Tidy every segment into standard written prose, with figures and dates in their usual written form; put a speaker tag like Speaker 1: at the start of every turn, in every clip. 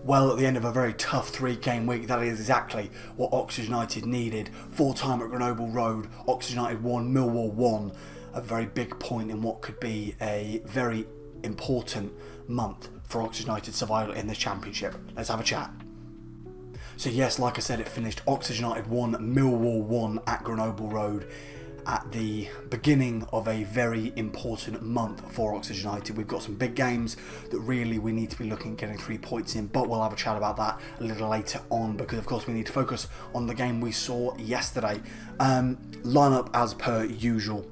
Speaker 1: Well, at the end of a very tough 3-game week, that is exactly what Oxford United needed. Full time at Grenoble Road, Oxford United won, Millwall won. A very big point in what could be a very important month for Oxford United's survival in this championship. Let's have a chat. So yes, like I said, it finished Oxford United 1, Millwall 1 at Grenoble Road at the beginning of a very important month for Oxford United. We've got some big games that really we need to be looking at getting 3 points in, but we'll have a chat about that a little later on because of course we need to focus on the game we saw yesterday. Lineup as per usual.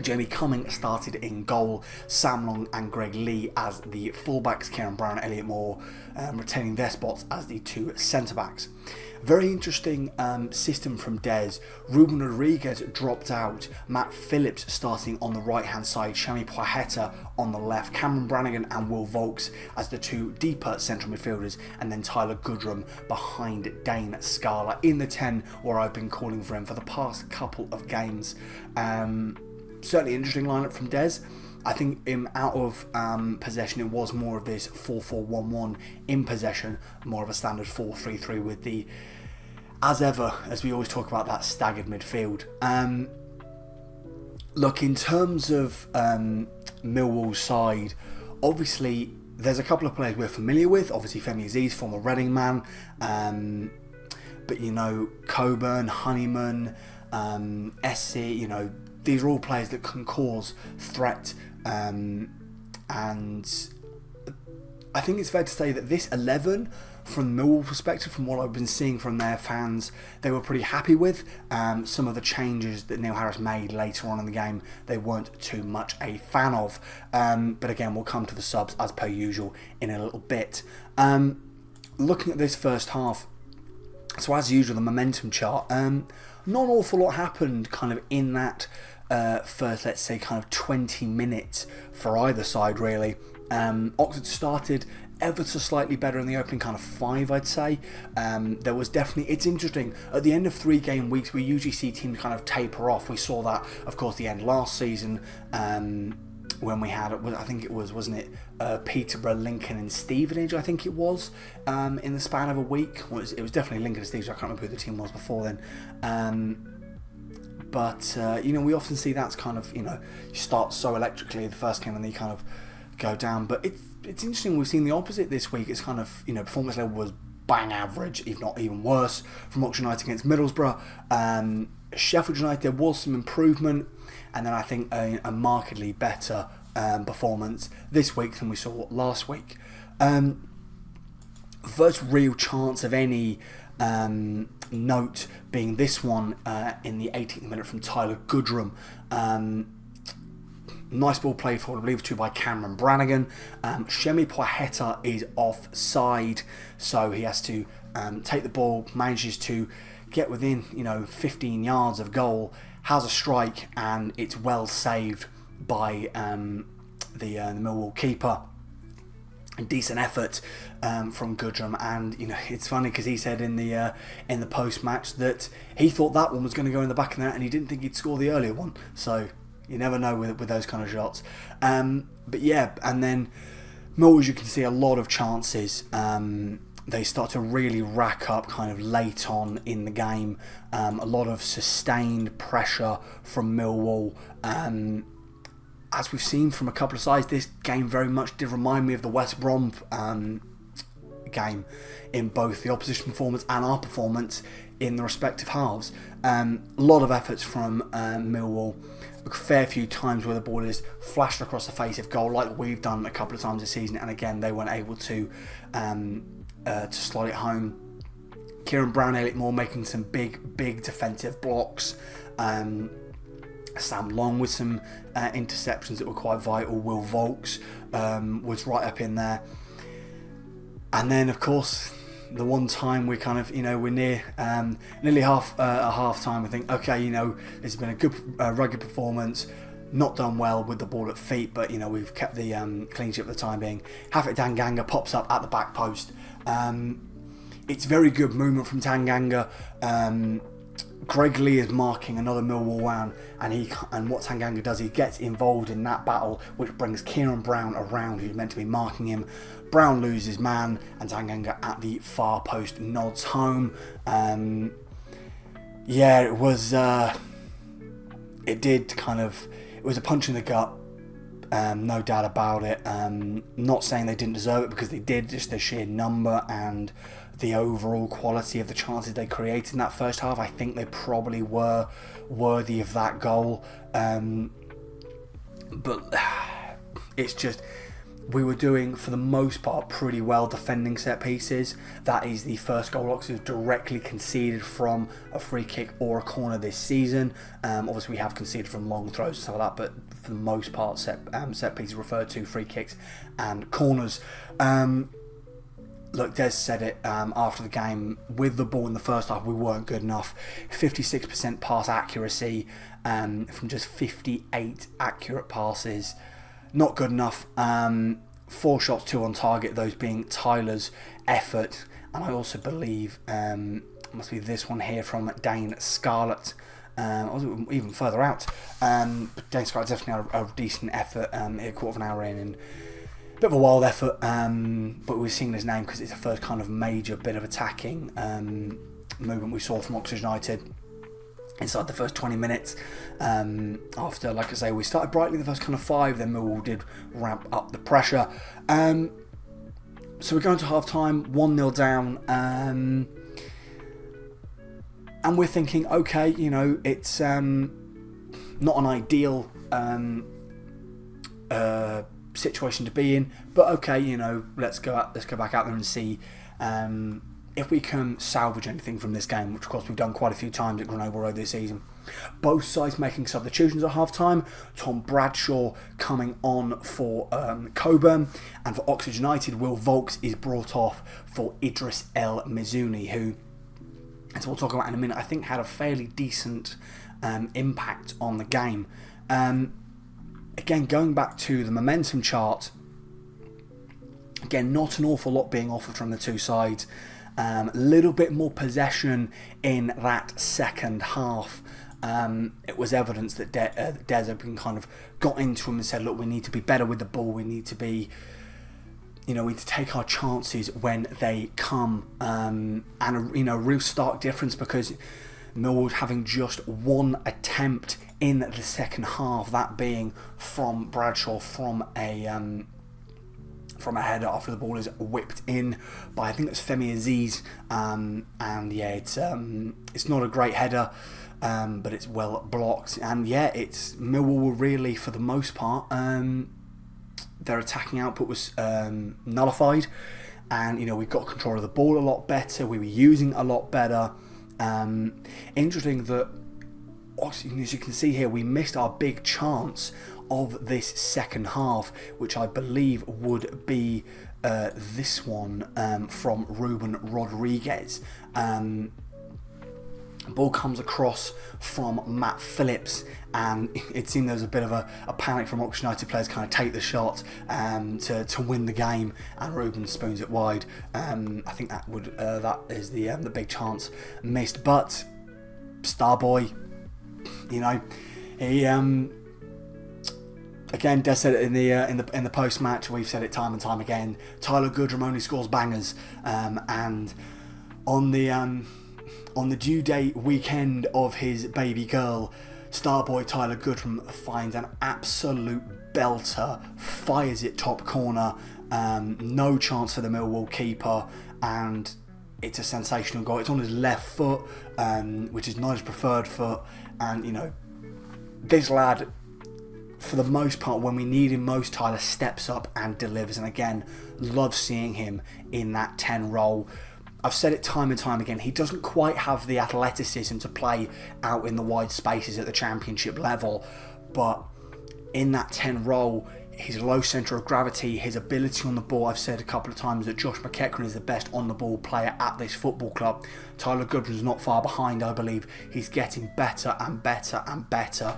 Speaker 1: Jamie Cumming started in goal, Sam Long and Greg Lee as the fullbacks, Kieran Brown and Elliot Moore retaining their spots as the 2 centre-backs. Very interesting system from Des. Ruben Rodriguez dropped out, Matt Phillips starting on the right hand side, Shami Poiheta on the left, Cameron Brannigan and Will Volks as the 2 deeper central midfielders, and then Tyler Goodrham behind Dane Scala in the 10 where I've been calling for him for the past couple of games. Certainly interesting lineup from Des. I think out of possession it was more of this 4-4-1-1 in possession, more of a standard 4-3-3 with the, as ever, as we always talk about, that staggered midfield. Look, in terms of Millwall's side, obviously there's a couple of players we're familiar with. Obviously Femi Aziz, former Reading man, but you know, Coburn, Honeyman, Essie, you know, these are all players that can cause threat, and I think it's fair to say that this 11, from Millwall perspective, from what I've been seeing from their fans, they were pretty happy with. Some of the changes that Neil Harris made later on in the game, they weren't too much a fan of. But again, we'll come to the subs as per usual in a little bit. Looking at this first half, so as usual, the momentum chart, not an awful lot happened kind of in that first, let's say, kind of 20 minutes for either side, really. Oxford started ever so slightly better in the opening kind of 5, I'd say. There was definitely, it's interesting, at the end of 3-game weeks, we usually see teams kind of taper off. We saw that, of course, the end last season, when we had, I think it was, wasn't it, Peterborough, Lincoln and Stevenage, I think it was, in the span of a week. It was definitely Lincoln and Stevenage, I can't remember who the team was before then. But, you know, we often see that's kind of, you know, you start so electrically the first game and then you kind of go down. But it's interesting, we've seen the opposite this week. It's kind of, you know, performance level was bang average, if not even worse, from Oxford United against Middlesbrough. Sheffield United, there was some improvement, and then I think a markedly better performance this week than we saw last week. First real chance of any note being this one in the 18th minute from Tyler Goodrham. Nice ball played forward, I believe, to by Cameron Brannigan. Shemi Poiheta is offside, so he has to take the ball, manages to get within, you know, 15 yards of goal, has a strike, and it's well saved by the Millwall keeper. A decent effort from Goodrham, and you know, it's funny because he said in the post match that he thought that one was going to go in the back of the net, and he didn't think he'd score the earlier one. So you never know with those kind of shots. But yeah, and then Millwall, as you can see, a lot of chances. They start to really rack up kind of late on in the game. A lot of sustained pressure from Millwall. As we've seen from a couple of sides, this game very much did remind me of the West Brom game in both the opposition performance and our performance in the respective halves. A lot of efforts from Millwall. A fair few times where the ball is flashed across the face of goal, like we've done a couple of times this season, and again they weren't able to slot it home. Kieran Brown, Elliot Moore making some big defensive blocks. Sam Long with some interceptions that were quite vital. Will Volks was right up in there. And then, of course, the one time we kind of, you know, we're near nearly half time. I think, okay, you know, it's been a good rugged performance. Not done well with the ball at feet, but you know, we've kept the clean sheet for the time being. Japhet Tanganga pops up at the back post. It's very good movement from Tanganga. Greg Lee is marking another Millwall man, and what Tanganga does, he gets involved in that battle, which brings Kieran Brown around, who's meant to be marking him. Brown loses man, and Tanganga at the far post nods home. Yeah, it was. It was a punch in the gut. No doubt about it. Not saying they didn't deserve it, because they did. Just the sheer number and the overall quality of the chances they created in that first half, I think they probably were worthy of that goal. But it's just, we were doing, for the most part, pretty well defending set pieces. That is the first goal Oxford directly conceded from a free kick or a corner this season. Obviously, we have conceded from long throws and stuff like that, but for the most part, set pieces referred to free kicks and corners. Look, Des said it after the game. With the ball in the first half, we weren't good enough. 56% pass accuracy from just 58 accurate passes. Not good enough. 4 shots, 2 on target, those being Tyler's effort. And I also believe, must be this one here from Dane Scarlett. Even further out. But Dane Scarlett definitely had a decent effort, a quarter of an hour in. And bit of a wild effort, but we're seeing his name because it's the first kind of major bit of attacking movement we saw from Oxford United inside the first 20 minutes. After, like I say, we started brightly the first kind of 5, then Millwall did ramp up the pressure. So we're going to half time, 1-0 down, and we're thinking, okay, you know, it's not an ideal situation to be in, but okay, you know, let's go back out there and see if we can salvage anything from this game, which of course we've done quite a few times at Grenoble Road this season. Both sides making substitutions at half time. Tom Bradshaw coming on for Coburn, and for Oxford United, Will Volks is brought off for Idris El Mizuni, who, as we'll talk about in a minute, I think had a fairly decent impact on the game. Again, going back to the momentum chart, again, not an awful lot being offered from the two sides. A little bit more possession in that second half. It was evidence that Des had been kind of got into him and said, look, we need to be better with the ball. We need to be, you know, we need to take our chances when they come. And a real stark difference, because Millwall having just one attempt in the second half, that being from Bradshaw from a header after the ball is whipped in by, I think it's Femi Aziz, and yeah, it's not a great header, but it's well blocked, and yeah, it's Millwall were really, for the most part, their attacking output was nullified, and you know, we got control of the ball a lot better, we were using it a lot better. Interesting that, as you can see here, we missed our big chance of this second half, which I believe would be this one from Ruben Rodriguez. Ball comes across from Matt Phillips, and it seemed there was a bit of a panic from Oxford United players, kind of take the shot to win the game, and Ruben spoons it wide. I think that is the big chance missed, but Starboy, you know, he again, Des said it in the post match. We've said it time and time again. Tyler Goodrham only scores bangers, and on the due date weekend of his baby girl, Starboy Tyler Goodrham finds an absolute belter, fires it top corner, no chance for the Millwall keeper, and it's a sensational goal. It's on his left foot, which is not his preferred foot, and you know, this lad, for the most part, when we need him most, Tyler steps up and delivers, and again, love seeing him in that 10 role. I've said it time and time again, he doesn't quite have the athleticism to play out in the wide spaces at the championship level, but in that 10 role, his low centre of gravity, his ability on the ball, I've said a couple of times that Josh McEachran is the best on the ball player at this football club. Tyler Goodrham's not far behind, I believe. He's getting better and better and better.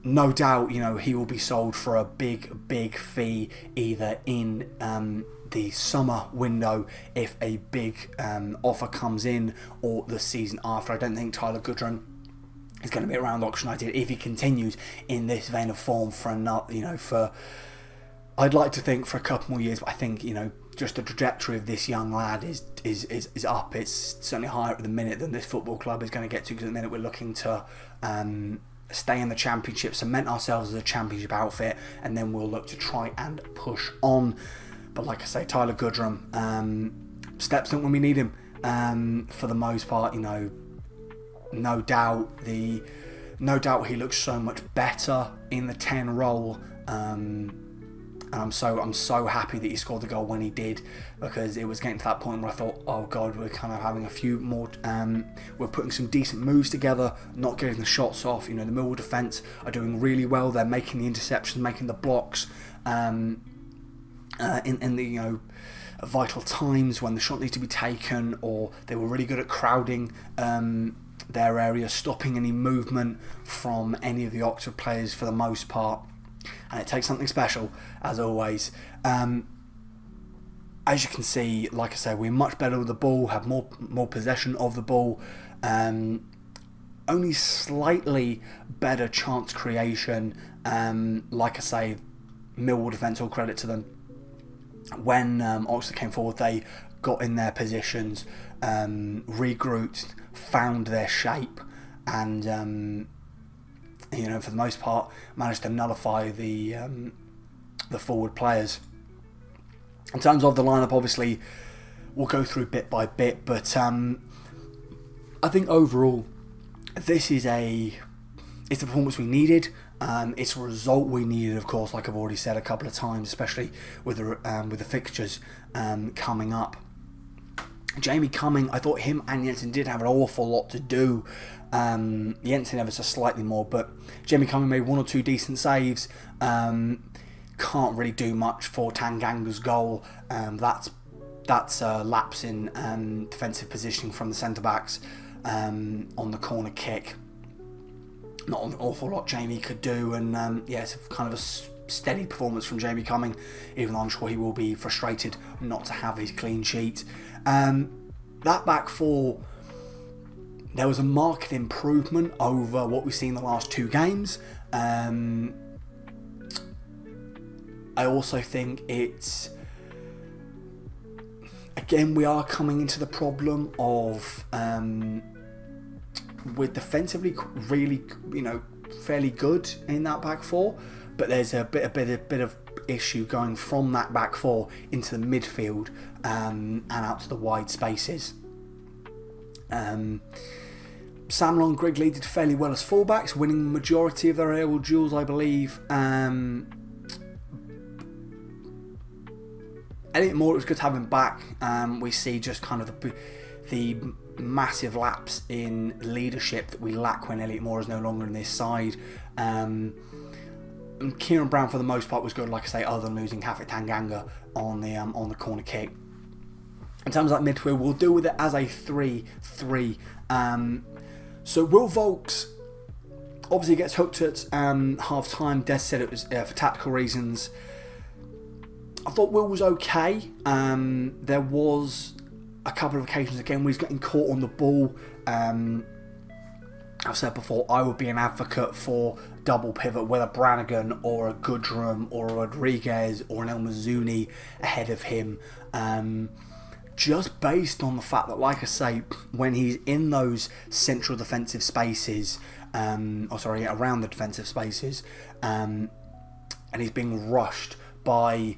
Speaker 1: No doubt, you know, he will be sold for a big fee, either in the summer window if a big offer comes in, or the season after. I don't think Tyler Goodrham is going to be around Oxford United if he continues in this vein of form for another, I'd like to think for a couple more years, but I think, just the trajectory of this young lad is up. It's certainly higher at the minute than this football club is going to get to, because at the minute we're looking to stay in the Championship, cement ourselves as a Championship outfit, and then we'll look to try and push on. But like I say, Tyler Goodrham steps in when we need him. For the most part, no doubt he looks so much better in the 10 role. And I'm so happy that he scored the goal when he did, because it was getting to that point where I thought, oh God, we're kind of having a few more, we're putting some decent moves together, not getting the shots off. The Millwall defence are doing really well. They're making the interceptions, making the blocks, in the vital times when the shot needs to be taken, or they were really good at crowding their area, stopping any movement from any of the Oxford players for the most part. And it takes something special, as always. As you can see, like I say, we're much better with the ball, have more possession of the ball, only slightly better chance creation. Like I say, Millwall defence, all credit to them. When Oxford came forward, they got in their positions, regrouped, found their shape, and for the most part, managed to nullify the forward players. In terms of the lineup, obviously, we'll go through bit by bit, but I think overall, this is it's the performance we needed. It's a result we needed, of course, like I've already said a couple of times, especially with the fixtures coming up. Jamie Cumming, I thought him and Jensen did have an awful lot to do. Jensen ever so slightly more, but Jamie Cumming made one or two decent saves. Can't really do much for Tanganga's goal. That's lapse in defensive positioning from the centre backs on the corner kick. Not an awful lot Jamie could do, and it's kind of a steady performance from Jamie Cumming, even though I'm sure he will be frustrated not to have his clean sheet. That back four, there was a marked improvement over what we've seen the last two games. I also think it's, again, we are coming into the problem of we're defensively really, fairly good in that back four, but there's a bit of issue going from that back four into the midfield and out to the wide spaces. Sam Long, Grigley did fairly well as fullbacks, winning the majority of their aerial duels, I believe. Elliot Moore, it was good to have him back. We see just kind of the massive lapse in leadership that we lack when Elliot Moore is no longer in this side. And Kieran Brown, for the most part, was good, like I say, other than losing Japhet Tanganga on the corner kick. In terms of that midfield, we'll deal with it as a 3-3. So Will Vaulks obviously gets hooked at half time. Des said it was for tactical reasons. I thought Will was okay. There was a couple of occasions again where he's getting caught on the ball. I've said before, I would be an advocate for double pivot, whether Brannigan or a Goodrham or a Rodriguez or an El Mazzuni ahead of him. Just based on the fact that, like I say, when he's in those central defensive spaces, around the defensive spaces, and he's being rushed by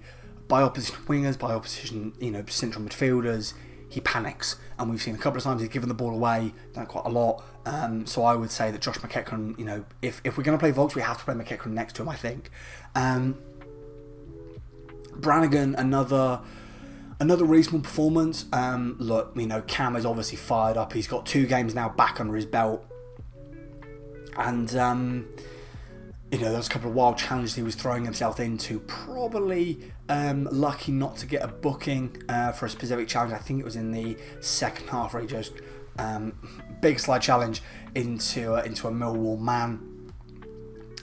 Speaker 1: opposition wingers, by opposition, central midfielders, he panics. And we've seen a couple of times he's given the ball away, done it quite a lot. So I would say that Josh McEachran, if we're going to play Vaulks, we have to play McEachran next to him, I think. Brannigan, another reasonable performance. Cam is obviously fired up. He's got 2 games now back under his belt. And, there was a couple of wild challenges he was throwing himself into. Probably lucky not to get a booking for a specific challenge. I think it was in the second half where he just big slide challenge into a Millwall man.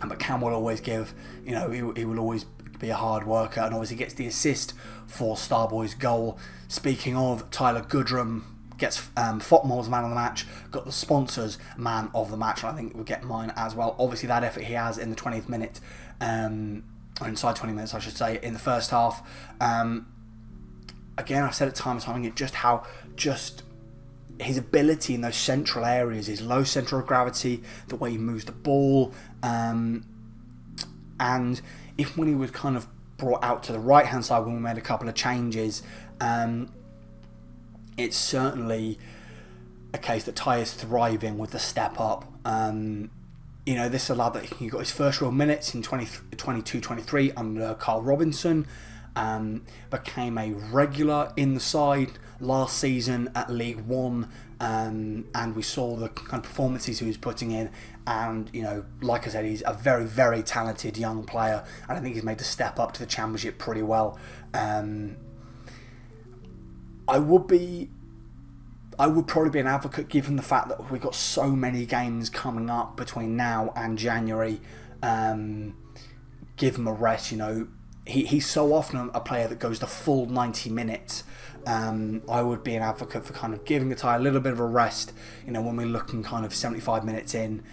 Speaker 1: But Cam will always give, he will always be a hard worker, and obviously gets the assist for Starboy's goal. Speaking of, Tyler Goodrham gets Fotmore's man of the match, got the sponsors man of the match, and I think we'll get mine as well. Obviously that effort he has in the 20th minute, or inside 20 minutes I should say, in the first half. Again, I've said it time and time again, just his ability in those central areas, his low centre of gravity, the way he moves the ball, and if when he was kind of brought out to the right hand side when we made a couple of changes, it's certainly a case that Ty is thriving with the step up. You know, this is a lad that he got his first real minutes in 22-23 under Carl Robinson, became a regular in the side last season at League One, and we saw the kind of performances he was putting in, and you know, like I said, he's a very, very talented young player, and I think he's made the step up to the Championship pretty well. I would probably be an advocate, given the fact that we've got so many games coming up between now and January. Give him a rest. You know, he's so often a player that goes the full 90 minutes. I would be an advocate for kind of giving the Ty a little bit of a rest. You know, when we're looking kind of 75 minutes in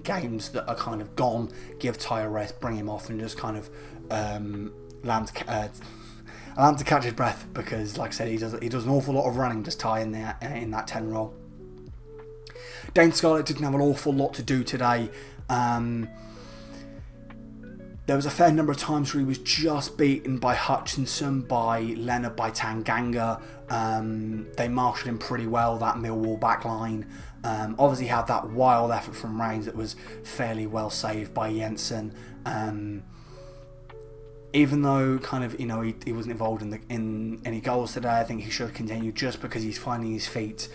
Speaker 1: games that are kind of gone, give Ty a rest, bring him off, and just kind of allow him to catch his breath, because like I said, he does an awful lot of running, just Ty in there in that 10 role. Dane Scarlett didn't have an awful lot to do today. There was a fair number of times where he was just beaten by Hutchinson, by Leonard, by Tanganga. They marshalled him pretty well, that Millwall back line. Obviously had that wild effort from Reigns that was fairly well saved by Jensen. Even though kind of, you know, he wasn't involved in any goals today, I think he should continue just because he's finding his feet.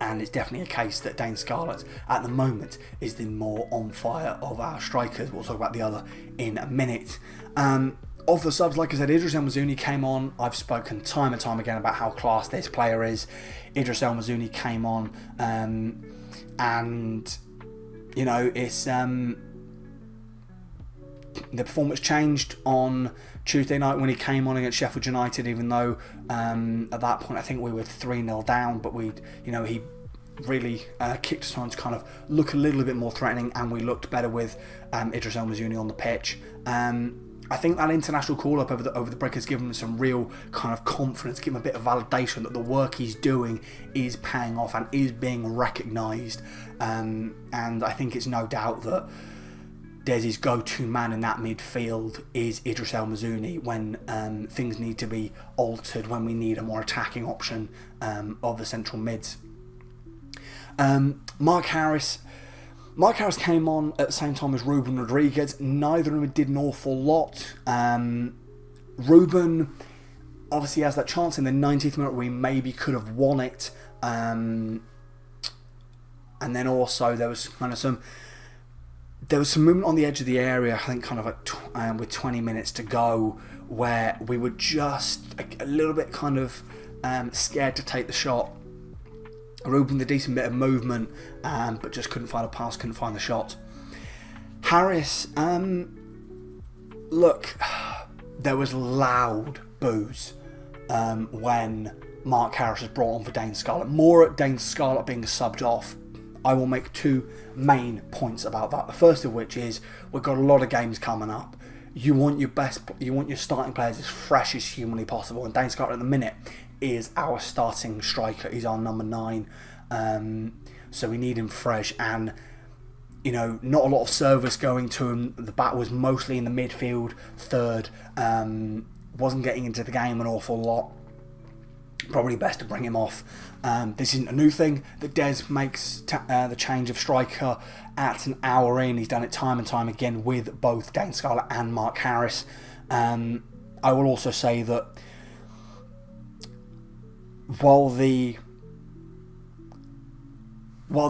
Speaker 1: And it's definitely a case that Dane Scarlett at the moment is the more on fire of our strikers. We'll talk about the other in a minute. Of the subs, like I said, Idris El Mazouni came on. I've spoken time and time again about how class this player is. Idris El Mazouni came on, and you know, it's the performance changed on Tuesday night when he came on against Sheffield United, even though at that point I think we were 3-0 down, but he really kicked us on to kind of look a little bit more threatening, and we looked better with Idris El Mazouni on the pitch. I think that international call-up over the break has given him some real kind of confidence, given him a bit of validation that the work he's doing is paying off and is being recognised. And I think it's no doubt that Desi's go-to man in that midfield is Idris El Mazouni when things need to be altered, when we need a more attacking option of the central mids. Mark Harris came on at the same time as Ruben Rodriguez. Neither of them did an awful lot. Ruben obviously has that chance in the 90th minute where he maybe could have won it. And then also there was some movement on the edge of the area, I think kind of like with 20 minutes to go, where we were just a little bit kind of scared to take the shot. Ruben, the decent bit of movement, but just couldn't find a pass, couldn't find the shot. Harris, look, there was loud boos when Mark Harris was brought on for Dane Scarlett. More at Dane Scarlett being subbed off. I will make two main points about that. The first of which is we've got a lot of games coming up. You want your starting players as fresh as humanly possible, and Dane Scarlett at the minute is our starting striker. He's our number 9, so we need him fresh, and you know, not a lot of service going to him. The bat was mostly in the midfield third, wasn't getting into the game an awful lot. Probably best to bring him off. This isn't a new thing that Des makes the change of striker at an hour in. He's done it time and time again with both Dane Scarlett and Mark Harris. I will also say that while the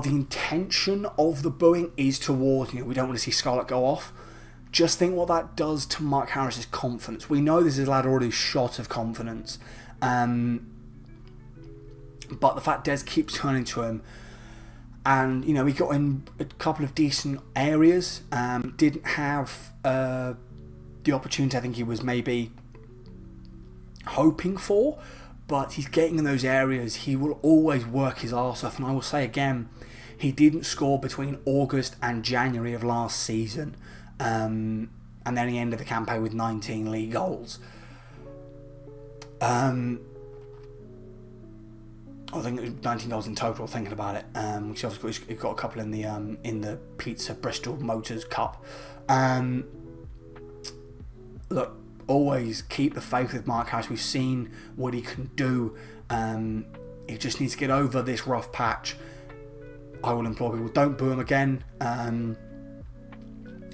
Speaker 1: intention of the booing is towards, you know, we don't want to see Scarlett go off, just think what that does to Mark Harris's confidence. We know this is a lad already shot of confidence, but the fact Des keeps turning to him And, he got in a couple of decent areas. Didn't have the opportunity I think he was maybe hoping for. But he's getting in those areas. He will always work his arse off. And I will say again, he didn't score between August and January of last season. And then he ended the campaign with 19 league goals. I think it was 19 goals in total, thinking about it. He's got a couple in the Pizza Bristol Motors Cup. Look, always keep the faith with Mark Harris. We've seen what he can do. He just needs to get over this rough patch. I will implore people, don't boo him again.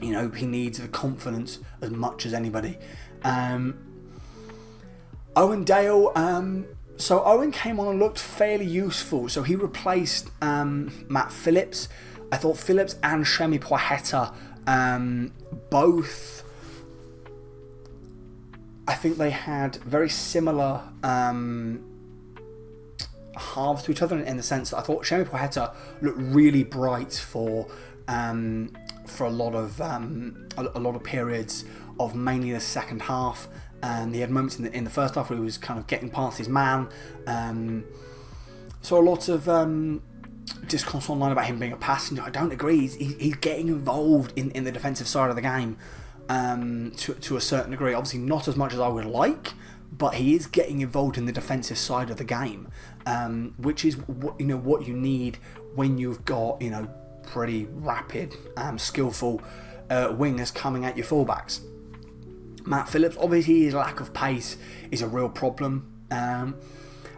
Speaker 1: He needs the confidence as much as anybody. Owen Dale. So Owen came on and looked fairly useful. So he replaced Matt Phillips. I thought Phillips and Shemi Poiheta both. I think they had very similar halves to each other in the sense that I thought Shemi Poiheta looked really bright for a lot of periods of mainly the second half. He had moments in the first half where he was kind of getting past his man. So a lot of discourse online about him being a passenger. I don't agree. He's getting involved in the defensive side of the game to a certain degree. Obviously not as much as I would like, but he is getting involved in the defensive side of the game, which is what you need when you've got pretty rapid, skillful wingers coming at your fullbacks. Matt Phillips, obviously his lack of pace is a real problem.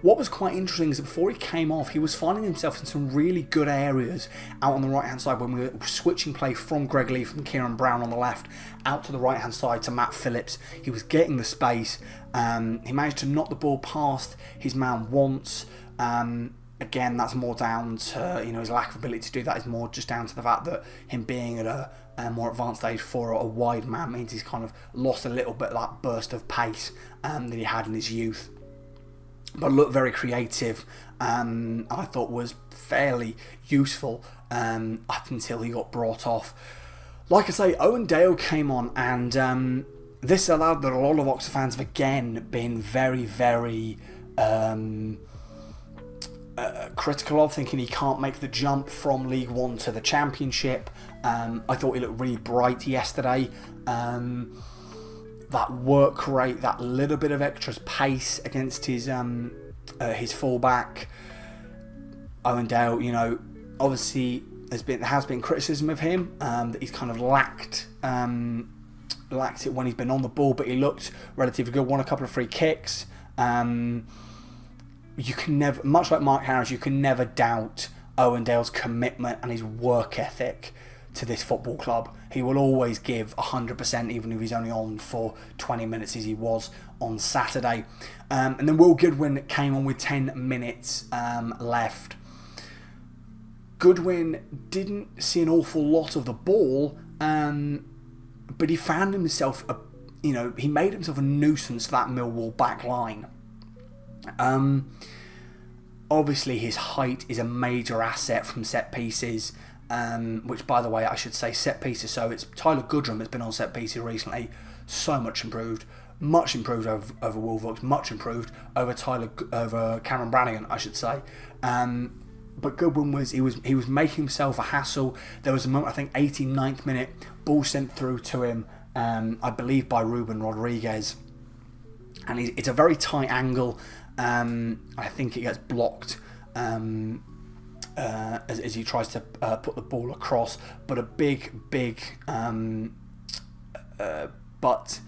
Speaker 1: What was quite interesting is that before he came off, he was finding himself in some really good areas out on the right hand side when we were switching play from Greg Lee, from Kieran Brown on the left, out to the right hand side to Matt Phillips. He was getting the space. He managed to knock the ball past his man once. Again, that's more down to his lack of ability to do that is more just down to the fact that him being at a more advanced stage for a wide man means he's kind of lost a little bit of that burst of pace that he had in his youth. But looked very creative. I thought was fairly useful up until he got brought off. Like I say, Owen Dale came on, and this allowed that a lot of Oxford fans have again been very, very critical of, thinking he can't make the jump from League One to the Championship. I thought he looked really bright yesterday. That work rate, that little bit of extra pace against his fullback. Owen Dale, obviously there has been criticism of him that he's kind of lacked it when he's been on the ball, but he looked relatively good. Won a couple of free kicks. You can never, much like Mark Harris, you can never doubt Owen Dale's commitment and his work ethic to this football club. He will always give 100%, even if he's only on for 20 minutes as he was on Saturday. And then Will Goodwin came on with 10 minutes left. Goodwin didn't see an awful lot of the ball, but he found himself, he made himself a nuisance to that Millwall back line. Obviously his height is a major asset from set pieces. Which, by the way, I should say set pieces. So it's Tyler Goodrham has been on set pieces recently. So much improved over Wolves, much improved over Cameron Brannigan, I should say. But Goodwin was making himself a hassle. There was a moment, I think 89th minute, ball sent through to him, I believe by Ruben Rodriguez, and it's a very tight angle. I think it gets blocked. As he tries to put the ball across, but a big but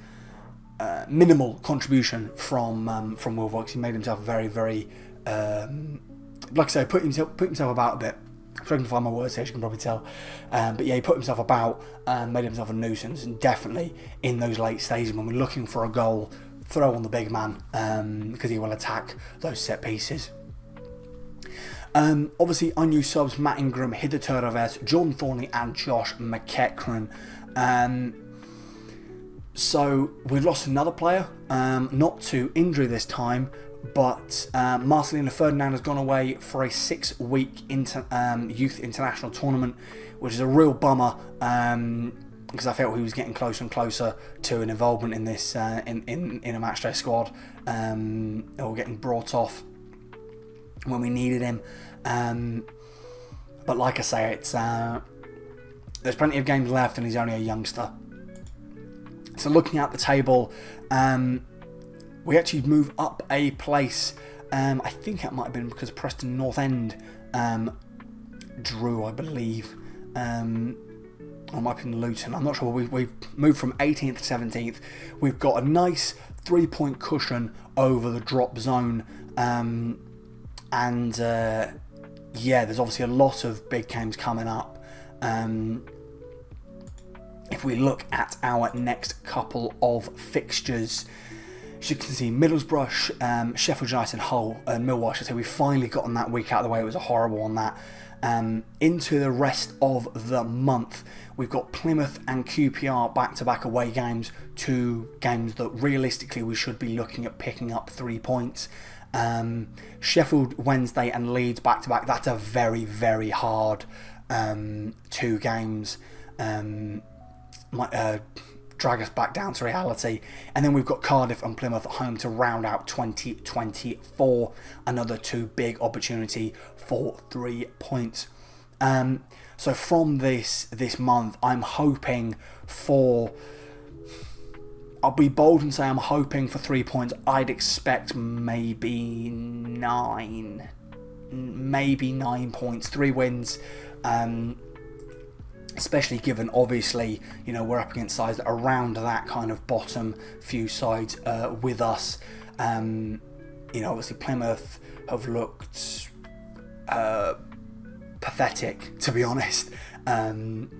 Speaker 1: minimal contribution from Will Vox. He made himself very, very like I say, put himself about a bit. I'm struggling to find my words here, as you can probably tell. But yeah, he put himself about, made himself a nuisance, and definitely in those late stages when we're looking for a goal, throw on the big man, because he will attack those set pieces. Obviously, our new subs, Matt Ingram, Hidde Turaves, Jordan Thornley and Josh McEachran. So we've lost another player, not to injury this time, But Marcelino Ferdinand has gone away for a 6-week youth international tournament, which is a real bummer, because I felt he was getting closer and closer to an involvement in this in a matchday squad, or getting brought off when we needed him. But like I say, it's there's plenty of games left, and he's only a youngster. So looking at the table, we actually move up a place. I think it might have been because Preston North End drew, I believe. Or it might have been Luton. I'm not sure. We've moved from 18th to 17th. We've got a nice 3-point cushion over the drop zone. Yeah, there's obviously a lot of big games coming up. If we look at our next couple of fixtures, as you can see, Middlesbrough, Sheffield United, Hull, and Millwall, I should say, we've finally gotten that week out of the way. It was a horrible one, that. Into the rest of the month, we've got Plymouth and QPR back-to-back away games, 2 games that realistically we should be looking at picking up 3 points. Sheffield Wednesday and Leeds back-to-back, that's a very, very hard 2 games. Might drag us back down to reality. And then we've got Cardiff and Plymouth at home to round out 2024. Another 2 big opportunity for 3 points. So from this month, I'm hoping for... I'll be bold and say I'm hoping for 3 points. I'd expect maybe 9 points, 3 wins. Especially given, obviously, you know, we're up against sides that are around that kind of bottom few sides with us. You know, obviously Plymouth have looked pathetic, to be honest, in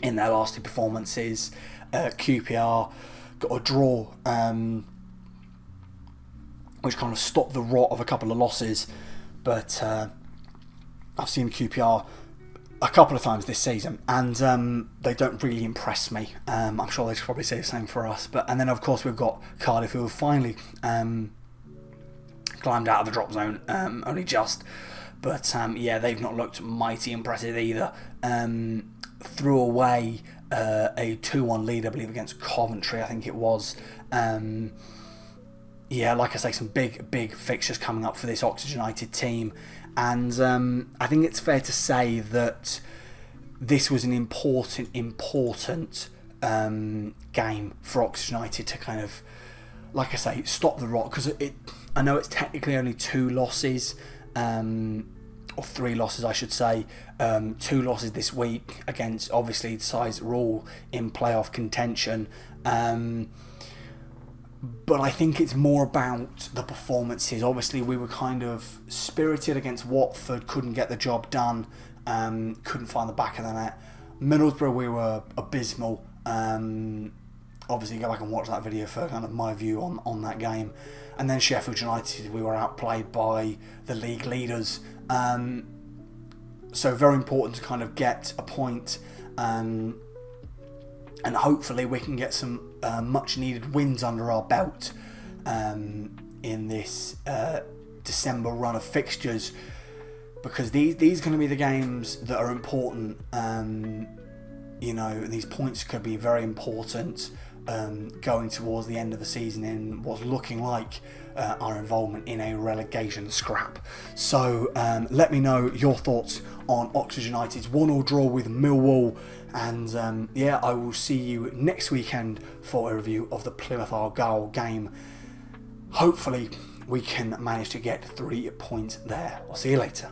Speaker 1: their last 2 performances. QPR got a draw, which kind of stopped the rot of a couple of losses. But I've seen QPR a couple of times this season, and they don't really impress me. I'm sure they should probably say the same for us. And then of course we've got Cardiff, who have finally climbed out of the drop zone, only just. But yeah, they've not looked mighty impressive either. Threw away a 2-1 lead, I believe, against Coventry, I think it was. Yeah, like I say, some big fixtures coming up for this Oxford United team. And I think it's fair to say that this was an important game for Oxford United to kind of, like I say, stop the rot. Because I know it's technically only 2 losses, or 3 losses, I should say. 2 losses this week against, obviously, the sides that are all in playoff contention. But I think it's more about the performances. Obviously, we were kind of spirited against Watford, couldn't get the job done, couldn't find the back of the net. Middlesbrough, we were abysmal. Obviously, go back and watch that video for kind of my view on that game. And then Sheffield United, we were outplayed by the league leaders. So very important to kind of get a point. And hopefully we can get some much needed wins under our belt in this December run of fixtures, because these are going to be the games that are important. You know, these points could be very important going towards the end of the season in what's looking like our involvement in a relegation scrap. So let me know your thoughts on Oxford United's 1-1 draw with Millwall. And yeah, I will see you next weekend for a review of the Plymouth Argyle game. Hopefully we can manage to get 3 points there. I'll see you later.